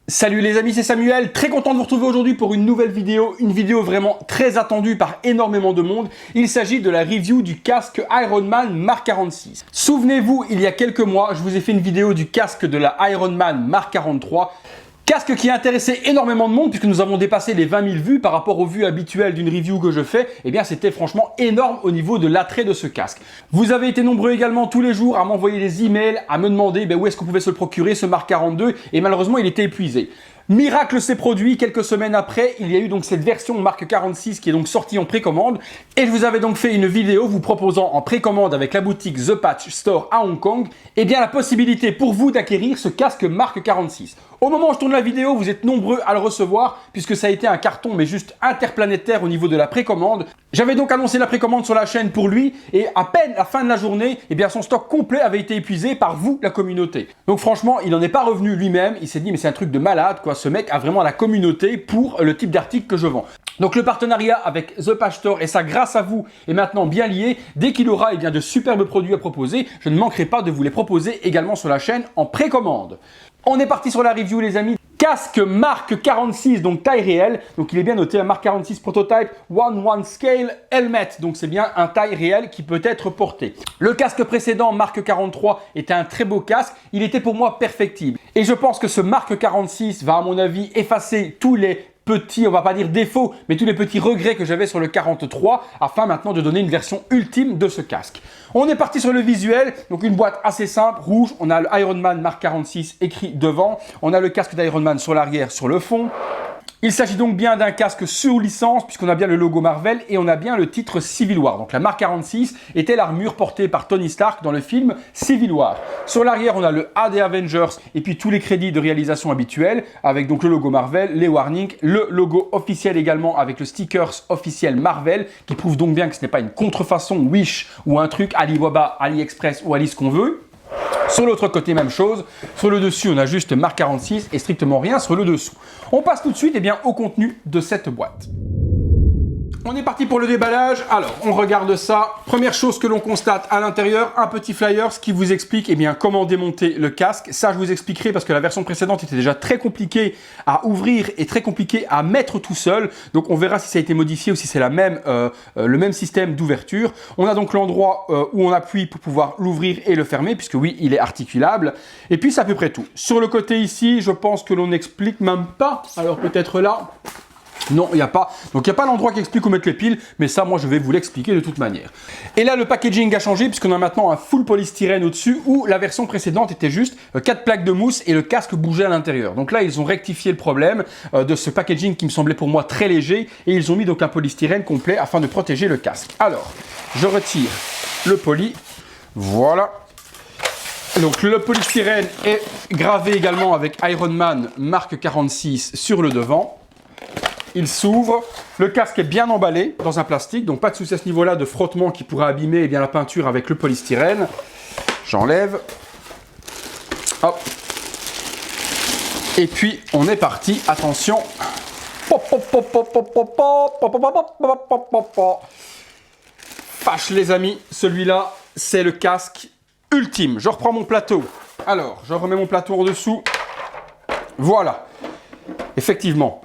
Salut les amis, c'est Samuel, très content de vous retrouver aujourd'hui pour une nouvelle vidéo, une vidéo vraiment très attendue par énormément de monde. Il s'agit de la review du casque Ironman Mark 46. Souvenez-vous, il y a quelques mois, je vous ai fait une vidéo du casque de la Ironman Mark 43. Casque qui a intéressé énormément de monde puisque nous avons dépassé les 20 000 vues par rapport aux vues habituelles d'une review que je fais. Eh bien, c'était franchement énorme au niveau de l'attrait de ce casque. Vous avez été nombreux également tous les jours à m'envoyer des emails, à me demander où est-ce qu'on pouvait se le procurer, ce Mark 42, et malheureusement, il était épuisé. Miracle s'est produit, quelques semaines après, il y a eu donc cette version Mark 46 qui est donc sortie en précommande. Et je vous avais donc fait une vidéo vous proposant en précommande avec la boutique The Patch Store à Hong Kong, eh bien la possibilité pour vous d'acquérir ce casque Mark 46. Au moment où je tourne la vidéo, vous êtes nombreux à le recevoir puisque ça a été un carton mais juste interplanétaire au niveau de la précommande. J'avais donc annoncé la précommande sur la chaîne pour lui et à peine à la fin de la journée, eh bien son stock complet avait été épuisé par vous, la communauté. Donc franchement, il n'en est pas revenu lui-même, il s'est dit mais c'est un truc de malade quoi, ce mec a vraiment la communauté pour le type d'article que je vends. Donc le partenariat avec The Patch Store et ça grâce à vous est maintenant bien lié. Dès qu'il aura de superbes produits à proposer, je ne manquerai pas de vous les proposer également sur la chaîne en précommande. On est parti sur la review les amis. Casque Mark 46, donc taille réelle. Donc il est bien noté un Mark 46 prototype 1/1 scale helmet. Donc c'est bien un taille réelle qui peut être porté. Le casque précédent, Mark 43, était un très beau casque. Il était pour moi perfectible. Et je pense que ce Mark 46 va à mon avis effacer tous les petits, on va pas dire défauts, mais tous les petits regrets que j'avais sur le 43 afin maintenant de donner une version ultime de ce casque. On est parti sur le visuel, donc une boîte assez simple, rouge, on a le Ironman Mark 46 écrit devant, on a le casque d'Ironman sur l'arrière, sur le fond. Il s'agit donc bien d'un casque sous licence puisqu'on a bien le logo Marvel et on a bien le titre Civil War. Donc la Mark 46 était l'armure portée par Tony Stark dans le film Civil War. Sur l'arrière, on a le A des Avengers et puis tous les crédits de réalisation habituels avec donc le logo Marvel, les warnings, le logo officiel également avec le stickers officiel Marvel qui prouve donc bien que ce n'est pas une contrefaçon Wish ou un truc Alibaba, AliExpress ou Ali ce qu'on veut. Sur l'autre côté, même chose. Sur le dessus, on a juste Mark 46 et strictement rien sur le dessous. On passe tout de suite au contenu de cette boîte. On est parti pour le déballage. Alors, on regarde ça. Première chose que l'on constate à l'intérieur, un petit flyer qui vous explique comment démonter le casque. Ça, je vous expliquerai parce que la version précédente était déjà très compliquée à ouvrir et très compliquée à mettre tout seul. Donc, on verra si ça a été modifié ou si c'est le même système d'ouverture. On a donc l'endroit où on appuie pour pouvoir l'ouvrir et le fermer puisque oui, il est articulable. Et puis, c'est à peu près tout. Sur le côté ici, je pense que l'on n'explique même pas. Alors, peut-être là... Non, il n'y a pas. Donc, il n'y a pas l'endroit qui explique où mettre les piles, mais ça, moi, je vais vous l'expliquer de toute manière. Et là, le packaging a changé puisqu'on a maintenant un full polystyrène au-dessus où la version précédente était juste 4 plaques de mousse et le casque bougeait à l'intérieur. Donc là, ils ont rectifié le problème de ce packaging qui me semblait pour moi très léger et ils ont mis donc un polystyrène complet afin de protéger le casque. Alors, je retire le poly. Voilà. Donc le polystyrène est gravé également avec Ironman Mark 46 sur le devant. Il s'ouvre, le casque est bien emballé dans un plastique, donc pas de souci à ce niveau-là de frottement qui pourrait abîmer la peinture avec le polystyrène. J'enlève. Hop. Et puis on est parti, attention. Fâche les amis, celui-là c'est le casque ultime. Je reprends mon plateau. Alors, je remets mon plateau en dessous. Voilà. Effectivement,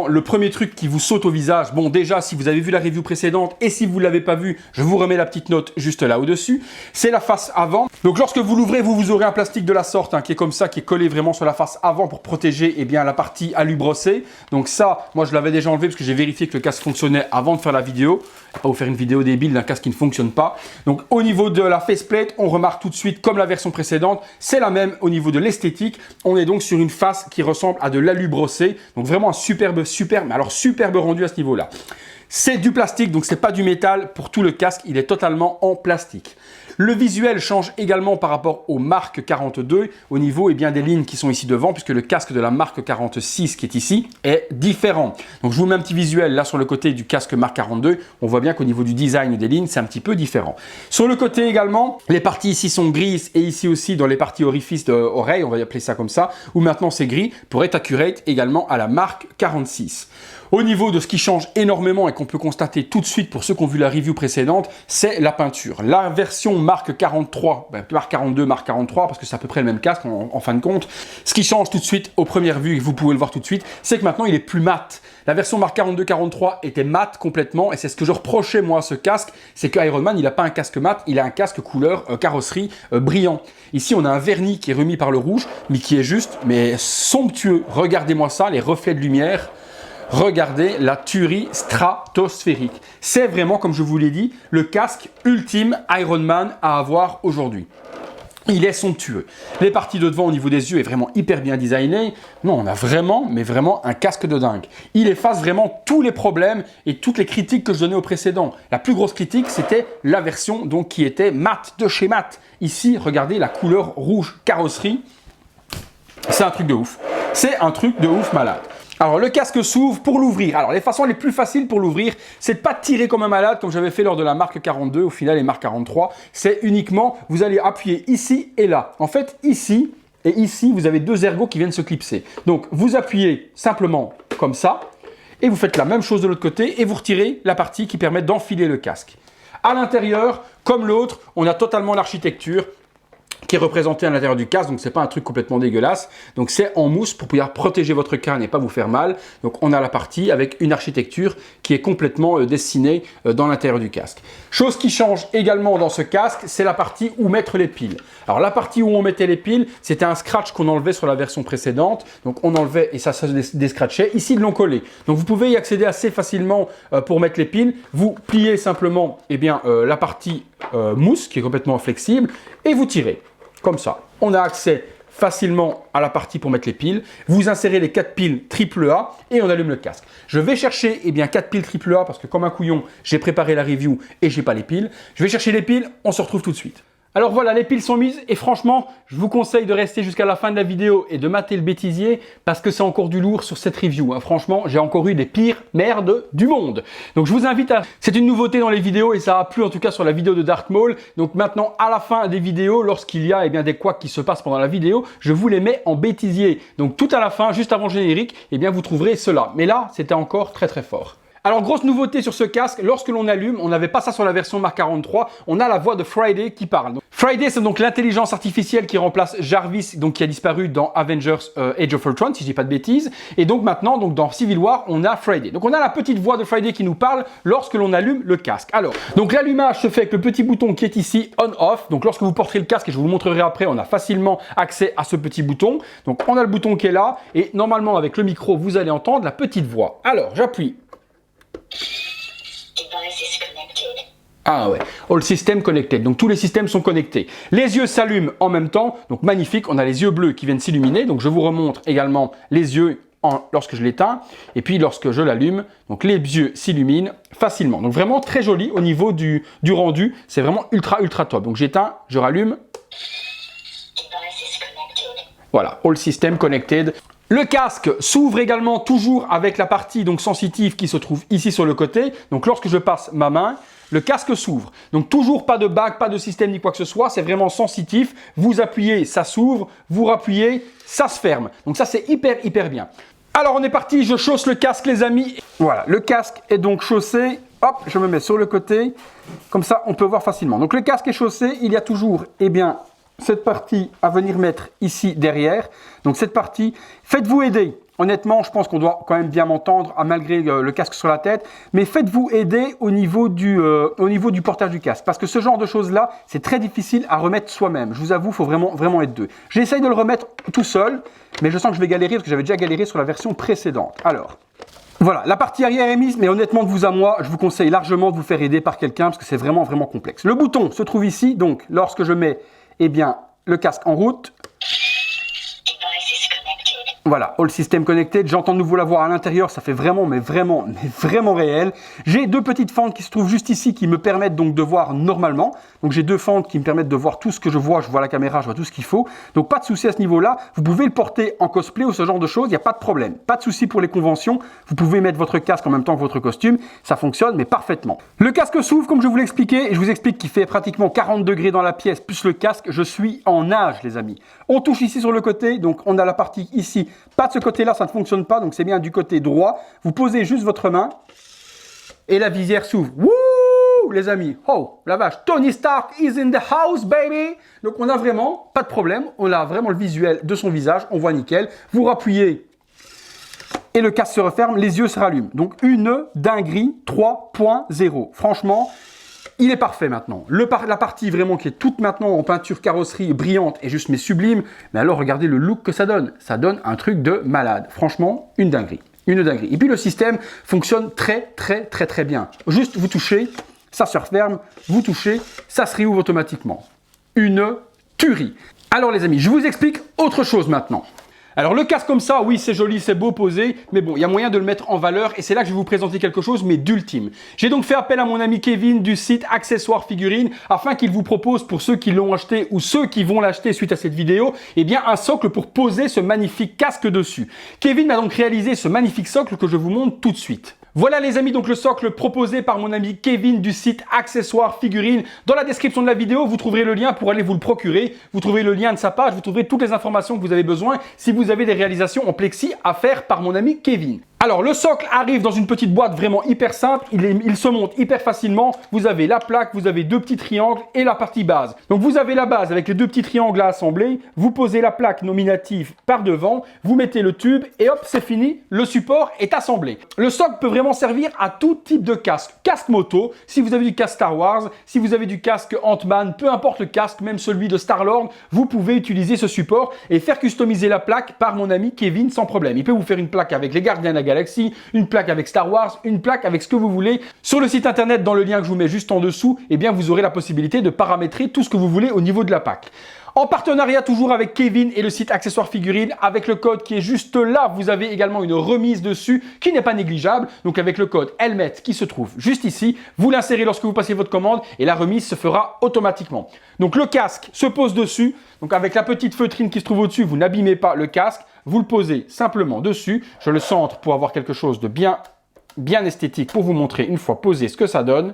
le premier truc qui vous saute au visage, bon déjà si vous avez vu la review précédente et si vous ne l'avez pas vu, je vous remets la petite note juste là au-dessus, c'est la face avant. Donc lorsque vous l'ouvrez, vous aurez un plastique de la sorte qui est comme ça, qui est collé vraiment sur la face avant pour protéger la partie alu brossée. Donc ça, moi je l'avais déjà enlevé parce que j'ai vérifié que le casque fonctionnait avant de faire la vidéo. Pas vous faire une vidéo débile d'un casque qui ne fonctionne pas. Donc au niveau de la faceplate, on remarque tout de suite comme la version précédente, c'est la même au niveau de l'esthétique. On est donc sur une face qui ressemble à de l'alu brossé. Donc vraiment un superbe rendu à ce niveau-là. C'est du plastique, donc c'est pas du métal. Pour tout le casque, il est totalement en plastique. Le visuel change également par rapport au Mark 42 au niveau des lignes qui sont ici devant puisque le casque de la Mark 46 qui est ici est différent. Donc je vous mets un petit visuel là sur le côté du casque Mark 42. On voit bien qu'au niveau du design des lignes, c'est un petit peu différent. Sur le côté également, les parties ici sont grises et ici aussi dans les parties orifices d'oreilles, on va appeler ça comme ça, où maintenant c'est gris pour être accurate également à la Mark 46. Au niveau de ce qui change énormément et qu'on peut constater tout de suite pour ceux qui ont vu la review précédente, c'est la peinture. La version marque 43, marque 42, marque 43, parce que c'est à peu près le même casque en fin de compte. Ce qui change tout de suite, aux premières vues, et vous pouvez le voir tout de suite, c'est que maintenant il est plus mat. La version marque 42-43 était mat complètement, et c'est ce que je reprochais moi à ce casque, c'est que Ironman, il n'a pas un casque mat, il a un casque couleur carrosserie brillant. Ici, on a un vernis qui est remis par le rouge, mais qui est juste, mais somptueux. Regardez-moi ça, les reflets de lumière. Regardez la tuerie stratosphérique. C'est vraiment, comme je vous l'ai dit, le casque ultime Ironman à avoir aujourd'hui. Il est somptueux. Les parties de devant au niveau des yeux est vraiment hyper bien designé. Non, on a vraiment, mais vraiment un casque de dingue. Il efface vraiment tous les problèmes et toutes les critiques que je donnais au précédent. La plus grosse critique, c'était la version donc, qui était mat de chez mat. Ici, regardez la couleur rouge carrosserie. C'est un truc de ouf. C'est un truc de ouf malade. Alors, le casque s'ouvre pour l'ouvrir. Alors, les façons les plus faciles pour l'ouvrir, c'est de pas tirer comme un malade, comme j'avais fait lors de la marque 42, au final, les marques 43. C'est uniquement, vous allez appuyer ici et là. En fait, ici et ici, vous avez deux ergots qui viennent se clipser. Donc, vous appuyez simplement comme ça, et vous faites la même chose de l'autre côté, et vous retirez la partie qui permet d'enfiler le casque. À l'intérieur, comme l'autre, on a totalement l'architecture qui est représenté à l'intérieur du casque, donc c'est pas un truc complètement dégueulasse. Donc c'est en mousse pour pouvoir protéger votre crâne et pas vous faire mal. Donc on a la partie avec une architecture qui est complètement dessinée dans l'intérieur du casque. Chose qui change également dans ce casque, c'est la partie où mettre les piles. Alors la partie où on mettait les piles, c'était un scratch qu'on enlevait sur la version précédente. Donc on enlevait et ça se déscratchait. Ici ils l'ont collé. Donc vous pouvez y accéder assez facilement pour mettre les piles. Vous pliez simplement la partie mousse qui est complètement flexible et vous tirez. Comme ça, on a accès facilement à la partie pour mettre les piles. Vous insérez les 4 piles AAA et on allume le casque. Je vais chercher 4 piles AAA parce que comme un couillon, j'ai préparé la review et j'ai pas les piles. Je vais chercher les piles, on se retrouve tout de suite. Alors voilà, les piles sont mises et franchement, je vous conseille de rester jusqu'à la fin de la vidéo et de mater le bêtisier parce que c'est encore du lourd sur cette review. Franchement, j'ai encore eu des pires merdes du monde. Donc je vous invite à... C'est une nouveauté dans les vidéos et ça a plu en tout cas sur la vidéo de Dark Maul. Donc maintenant, à la fin des vidéos, lorsqu'il y a des couacs qui se passent pendant la vidéo, je vous les mets en bêtisier. Donc tout à la fin, juste avant le générique, vous trouverez cela. Mais là, c'était encore très très fort. Alors, grosse nouveauté sur ce casque, lorsque l'on allume, on n'avait pas ça sur la version Mark 43, on a la voix de Friday qui parle. Donc, Friday, c'est donc l'intelligence artificielle qui remplace Jarvis, donc qui a disparu dans Avengers Age of Ultron, si je dis pas de bêtises. Et donc maintenant, dans Civil War, on a Friday. Donc on a la petite voix de Friday qui nous parle lorsque l'on allume le casque. Alors, donc l'allumage se fait avec le petit bouton qui est ici, on-off. Donc lorsque vous porterez le casque, et je vous le montrerai après, on a facilement accès à ce petit bouton. Donc on a le bouton qui est là, et normalement avec le micro, vous allez entendre la petite voix. Alors, j'appuie. Ah ouais, all system connected, donc tous les systèmes sont connectés. Les yeux s'allument en même temps, donc magnifique, on a les yeux bleus qui viennent s'illuminer, donc je vous remontre également les yeux lorsque je l'éteins, et puis lorsque je l'allume, donc les yeux s'illuminent facilement. Donc vraiment très joli au niveau du rendu, c'est vraiment ultra top. Donc j'éteins, je rallume. Voilà, all system connected. Le casque s'ouvre également toujours avec la partie donc sensitive qui se trouve ici sur le côté. Donc lorsque je passe ma main, le casque s'ouvre. Donc toujours pas de bague, pas de système ni quoi que ce soit, c'est vraiment sensitif. Vous appuyez, ça s'ouvre, vous rappuyez, ça se ferme. Donc ça c'est hyper bien. Alors on est parti, je chausse le casque les amis. Voilà, le casque est donc chaussé. Hop, je me mets sur le côté. Comme ça on peut voir facilement. Donc le casque est chaussé, il y a toujours cette partie à venir mettre ici derrière. Donc cette partie, faites-vous aider. Honnêtement, je pense qu'on doit quand même bien m'entendre malgré le casque sur la tête. Mais faites-vous aider au niveau du portage du casque. Parce que ce genre de choses-là, c'est très difficile à remettre soi-même. Je vous avoue, il faut vraiment être deux. J'essaye de le remettre tout seul, mais je sens que je vais galérer parce que j'avais déjà galéré sur la version précédente. Alors, voilà, la partie arrière est mise, mais honnêtement, de vous à moi, je vous conseille largement de vous faire aider par quelqu'un parce que c'est vraiment complexe. Le bouton se trouve ici, donc lorsque je mets le casque en route. Voilà, all system connected, j'entends de nouveau la voix à l'intérieur, ça fait vraiment réel. J'ai deux petites fentes qui se trouvent juste ici qui me permettent donc de voir normalement. Donc j'ai deux fentes qui me permettent de voir tout ce que je vois la caméra, je vois tout ce qu'il faut. Donc pas de souci à ce niveau-là, vous pouvez le porter en cosplay ou ce genre de choses, il n'y a pas de problème. Pas de souci pour les conventions, vous pouvez mettre votre casque en même temps que votre costume, ça fonctionne mais parfaitement. Le casque s'ouvre comme je vous l'ai expliqué, et je vous explique qu'il fait pratiquement 40 degrés dans la pièce plus le casque, je suis en nage les amis. On touche ici sur le côté, donc on a la partie ici pas de ce côté-là, ça ne fonctionne pas, donc c'est bien du côté droit. Vous posez juste votre main et la visière s'ouvre. Wouh, les amis, oh, la vache, Tony Stark is in the house, baby. Donc on a vraiment, pas de problème, on a vraiment le visuel de son visage, on voit nickel. Vous rappuyez et le casque se referme, les yeux se rallument. Donc une dinguerie 3.0. Franchement, il est parfait maintenant. La partie vraiment qui est toute maintenant en peinture carrosserie brillante et juste mais sublime. Mais alors regardez le look que ça donne. Ça donne un truc de malade. Franchement, une dinguerie. Une dinguerie. Et puis le système fonctionne très bien. Juste vous touchez, ça se referme. Vous touchez, ça se réouvre automatiquement. Une tuerie. Alors les amis, je vous explique autre chose maintenant. Alors le casque comme ça, oui c'est joli, c'est beau posé, mais bon, il y a moyen de le mettre en valeur et c'est là que je vais vous présenter quelque chose, mais d'ultime. J'ai donc fait appel à mon ami Kevin du site Accessoires Figurines afin qu'il vous propose pour ceux qui l'ont acheté ou ceux qui vont l'acheter suite à cette vidéo, eh bien un socle pour poser ce magnifique casque dessus. Kevin m'a donc réalisé ce magnifique socle que je vous montre tout de suite. Voilà les amis, donc le socle proposé par mon ami Kevin du site Accessoires Figurines. Dans la description de la vidéo, vous trouverez le lien pour aller vous le procurer. Vous trouverez le lien de sa page, vous trouverez toutes les informations que vous avez besoin si vous avez des réalisations en plexi à faire par mon ami Kevin. Alors le socle arrive dans une petite boîte vraiment hyper simple, il se monte hyper facilement. Vous avez la plaque, vous avez deux petits triangles et la partie base. Donc vous avez la base avec les deux petits triangles à assembler, vous posez la plaque nominative par devant, vous mettez le tube et hop c'est fini, le support est assemblé. Le socle peut vraiment servir à tout type de casque. Casque moto, si vous avez du casque Star Wars, si vous avez du casque Ant-Man, peu importe le casque, même celui de Star-Lord, vous pouvez utiliser ce support et faire customiser la plaque par mon ami Kevin sans problème. Il peut vous faire une plaque avec les Gardiens de la Galaxie, une plaque avec Star Wars, une plaque avec ce que vous voulez. Sur le site internet, dans le lien que je vous mets juste en dessous, eh bien vous aurez la possibilité de paramétrer tout ce que vous voulez au niveau de la plaque. En partenariat toujours avec Kevin et le site Accessoires Figurines, avec le code qui est juste là, vous avez également une remise dessus qui n'est pas négligeable. Donc avec le code Helmet qui se trouve juste ici, vous l'insérez lorsque vous passez votre commande et la remise se fera automatiquement. Donc le casque se pose dessus, donc avec la petite feutrine qui se trouve au-dessus, vous n'abîmez pas le casque, vous le posez simplement dessus. Je le centre pour avoir quelque chose de bien esthétique pour vous montrer une fois posé ce que ça donne.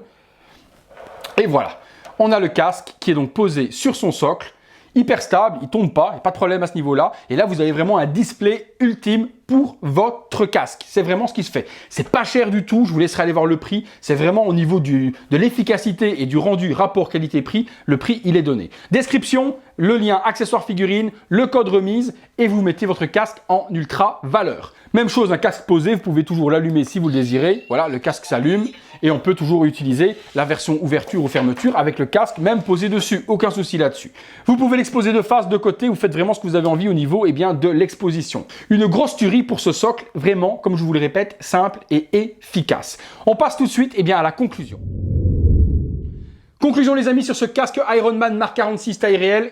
Et voilà, on a le casque qui est donc posé sur son socle. Hyper stable, il tombe pas, il n'y a pas de problème à ce niveau-là. Et là, vous avez vraiment un display ultime pour votre casque. C'est vraiment ce qui se fait. C'est pas cher du tout, je vous laisserai aller voir le prix. C'est vraiment au niveau de l'efficacité et du rendu rapport qualité-prix. Le prix, il est donné. Description, le lien Accessoires Figurines, le code remise et vous mettez votre casque en ultra valeur. Même chose, un casque posé, vous pouvez toujours l'allumer si vous le désirez. Voilà, le casque s'allume et on peut toujours utiliser la version ouverture ou fermeture avec le casque même posé dessus. Aucun souci là-dessus. Vous pouvez l'exposer de face, de côté, vous faites vraiment ce que vous avez envie au niveau de l'exposition. Une grosse tuerie pour ce socle, vraiment, comme je vous le répète, simple et efficace. On passe tout de suite à la conclusion. Conclusion les amis sur ce casque Iron Man Mark 46 taille réelle,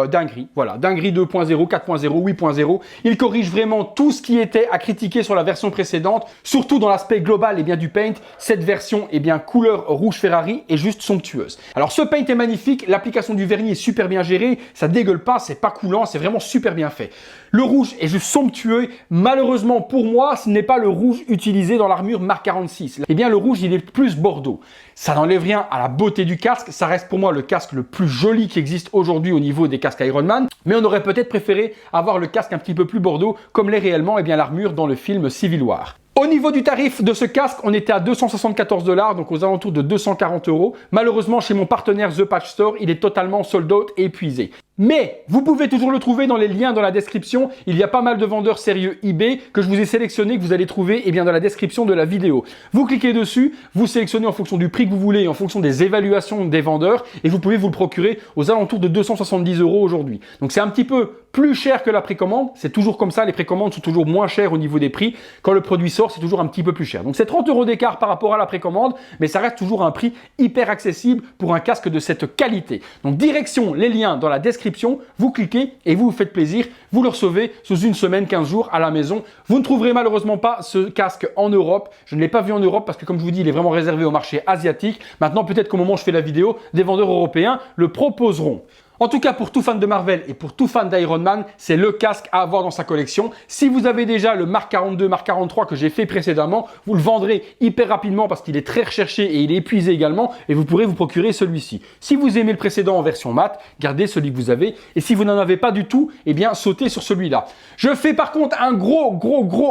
dinguerie, voilà, dinguerie 2.0, 4.0, 8.0. Il corrige vraiment tout ce qui était à critiquer sur la version précédente, surtout dans l'aspect global du paint. Cette version couleur rouge Ferrari est juste somptueuse. Alors ce paint est magnifique, l'application du vernis est super bien gérée, ça dégueule pas, c'est pas coulant, c'est vraiment super bien fait. Le rouge est juste somptueux. Malheureusement pour moi, ce n'est pas le rouge utilisé dans l'armure Mark 46. Le rouge il est plus bordeaux. Ça n'enlève rien à la beauté du casque, ça reste pour moi le casque le plus joli qui existe aujourd'hui au niveau des casques Iron Man, mais on aurait peut-être préféré avoir le casque un petit peu plus bordeaux comme l'est réellement l'armure dans le film Civil War. Au niveau du tarif de ce casque, on était à 274 $, donc aux alentours de 240 €. Malheureusement, chez mon partenaire The Patch Store, il est totalement sold out et épuisé. Mais vous pouvez toujours le trouver dans les liens dans la description. Il y a pas mal de vendeurs sérieux eBay que je vous ai sélectionné, que vous allez trouver dans la description de la vidéo. Vous cliquez dessus, vous sélectionnez en fonction du prix que vous voulez et en fonction des évaluations des vendeurs et vous pouvez vous le procurer aux alentours de 270 € aujourd'hui. Donc c'est un petit peu plus cher que la précommande. C'est toujours comme ça, les précommandes sont toujours moins chères au niveau des prix. Quand le produit sort, c'est toujours un petit peu plus cher. Donc c'est 30 € d'écart par rapport à la précommande, mais ça reste toujours un prix hyper accessible pour un casque de cette qualité. Donc direction les liens dans la description. Vous cliquez et vous vous faites plaisir, vous le recevez sous une semaine, 15 jours à la maison. Vous ne trouverez malheureusement pas ce casque en Europe. Je ne l'ai pas vu en Europe parce que comme je vous dis, il est vraiment réservé au marché asiatique. Maintenant, peut-être qu'au moment où je fais la vidéo, des vendeurs européens le proposeront. En tout cas, pour tout fan de Marvel et pour tout fan d'Iron Man, c'est le casque à avoir dans sa collection. Si vous avez déjà le Mark 42, Mark 43 que j'ai fait précédemment, vous le vendrez hyper rapidement parce qu'il est très recherché et il est épuisé également et vous pourrez vous procurer celui-ci. Si vous aimez le précédent en version mat, gardez celui que vous avez et si vous n'en avez pas du tout, eh bien sautez sur celui-là. Je fais par contre un gros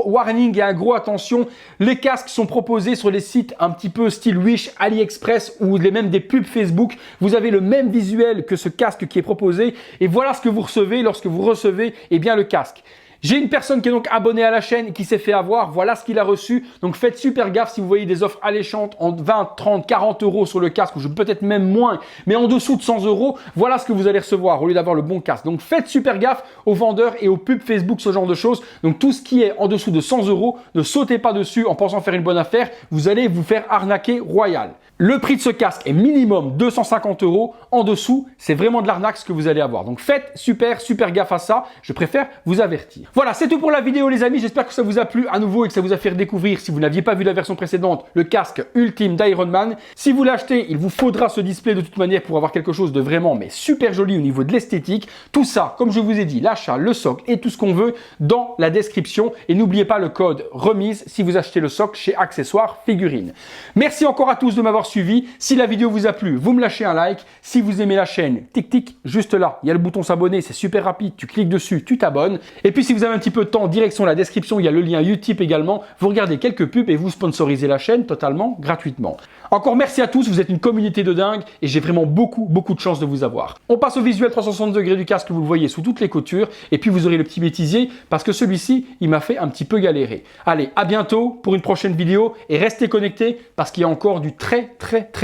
warning et un gros attention. Les casques sont proposés sur les sites un petit peu style Wish, AliExpress ou même des pubs Facebook. Vous avez le même visuel que ce casque qui est proposé et voilà ce que vous recevez lorsque vous recevez le casque. J'ai une personne qui est donc abonnée à la chaîne et qui s'est fait avoir, voilà ce qu'il a reçu. Donc faites super gaffe si vous voyez des offres alléchantes en 20, 30, 40 euros sur le casque, ou peut-être même moins, mais en dessous de 100 euros, voilà ce que vous allez recevoir au lieu d'avoir le bon casque. Donc faites super gaffe aux vendeurs et aux pubs Facebook, ce genre de choses. Donc tout ce qui est en dessous de 100 euros, ne sautez pas dessus en pensant faire une bonne affaire, vous allez vous faire arnaquer royal. Le prix de ce casque est minimum 250 euros. En dessous, c'est vraiment de l'arnaque ce que vous allez avoir. Donc faites super gaffe à ça. Je préfère vous avertir. Voilà, c'est tout pour la vidéo les amis. J'espère que ça vous a plu à nouveau et que ça vous a fait découvrir, si vous n'aviez pas vu la version précédente, le casque ultime d'Iron Man. Si vous l'achetez, il vous faudra ce display de toute manière pour avoir quelque chose de vraiment super joli au niveau de l'esthétique. Tout ça, comme je vous ai dit, l'achat, le socle et tout ce qu'on veut dans la description. Et n'oubliez pas le code remise si vous achetez le socle chez Accessoires Figurines. Merci encore à tous de m'avoir suivi. Si la vidéo vous a plu, vous me lâchez un like. Si vous aimez la chaîne, tic, juste là, il y a le bouton s'abonner, c'est super rapide. Tu cliques dessus, tu t'abonnes. Et puis si vous avez un petit peu de temps, direction la description, il y a le lien Utip également. Vous regardez quelques pubs et vous sponsorisez la chaîne totalement gratuitement. Encore merci à tous, vous êtes une communauté de dingue et j'ai vraiment beaucoup de chance de vous avoir. On passe au visuel 360 degrés du casque, vous le voyez sous toutes les coutures. Et puis vous aurez le petit bêtisier parce que celui-ci, il m'a fait un petit peu galérer. Allez, à bientôt pour une prochaine vidéo et restez connectés parce qu'il y a encore du très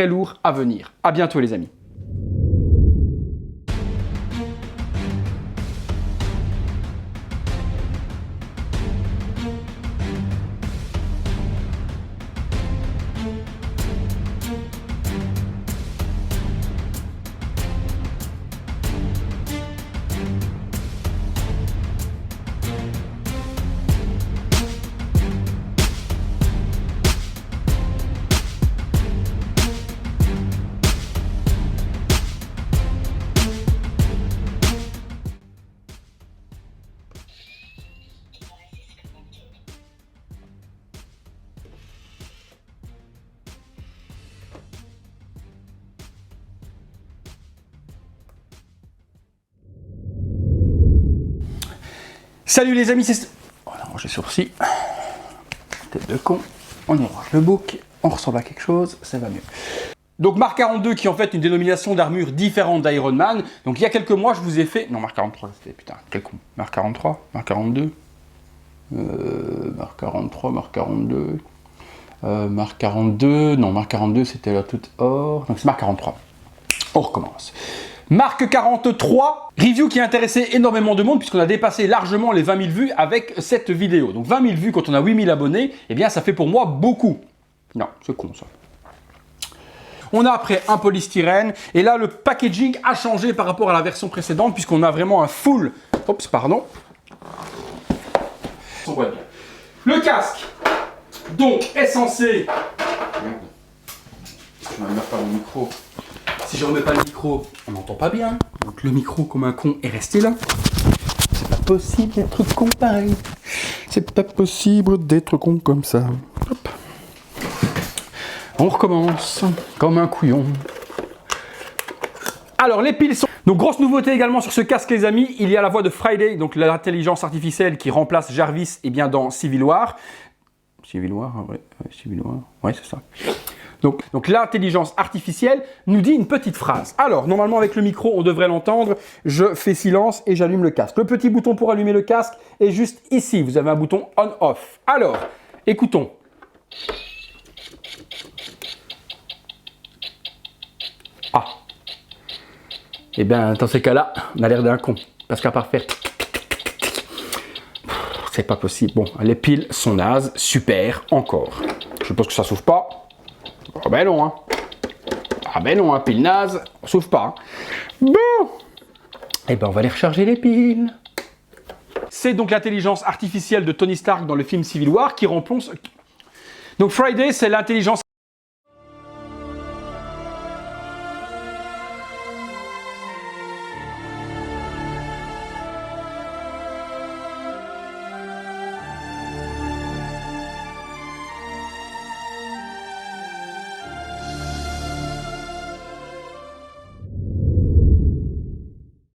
lourd à venir. À bientôt les amis. Salut les amis, c'est... On range les sourcils. Tête de con. On y range le bouc. On ressemble à quelque chose, ça va mieux. Donc Mark 42 qui est en fait une dénomination d'armure différente d'Iron Man. Donc il y a quelques mois je vous ai fait... Non, Mark 43 c'était... Putain, quel con. Mark 43, Mark 42. Mark 43, Mark 42. Mark 42... Non, Mark 42 c'était la toute or. Donc c'est Mark 43. On recommence. Mark 43, review qui a intéressé énormément de monde puisqu'on a dépassé largement les 20 000 vues avec cette vidéo. Donc 20 000 vues quand on a 8 000 abonnés, eh bien ça fait pour moi beaucoup. Non, c'est con ça. On a après un polystyrène et là le packaging a changé par rapport à la version précédente puisqu'on a vraiment un full... Oups, pardon. On voit bien. Le casque, donc, est censé... Merde. Je vais me faire mon micro. Si je remets pas le micro, on n'entend pas bien. Donc le micro comme un con est resté là. C'est pas possible d'être con pareil. C'est pas possible d'être con comme ça. Hop. On recommence comme un couillon. Alors les piles sont... Donc grosse nouveauté également sur ce casque les amis, il y a la voix de Friday, donc l'intelligence artificielle qui remplace Jarvis dans Civil War. Civil War, ouais, Civil War, ouais c'est ça. Donc l'intelligence artificielle nous dit une petite phrase. Alors, normalement avec le micro, on devrait l'entendre. Je fais silence et j'allume le casque. Le petit bouton pour allumer le casque est juste ici. Vous avez un bouton on-off. Alors, écoutons. Ah. Eh bien, dans ces cas-là, on a l'air d'un con. Parce qu'à part faire... C'est pas possible. Bon, les piles sont nazes. Super, encore. Je pense que ça s'ouvre pas. Ah ben non, hein. Ah ben non, hein, pile naze, on s'ouvre pas. Hein. Bon. Eh ben on va aller recharger les piles. C'est donc l'intelligence artificielle de Tony Stark dans le film Civil War qui remplace... Donc Friday, c'est l'intelligence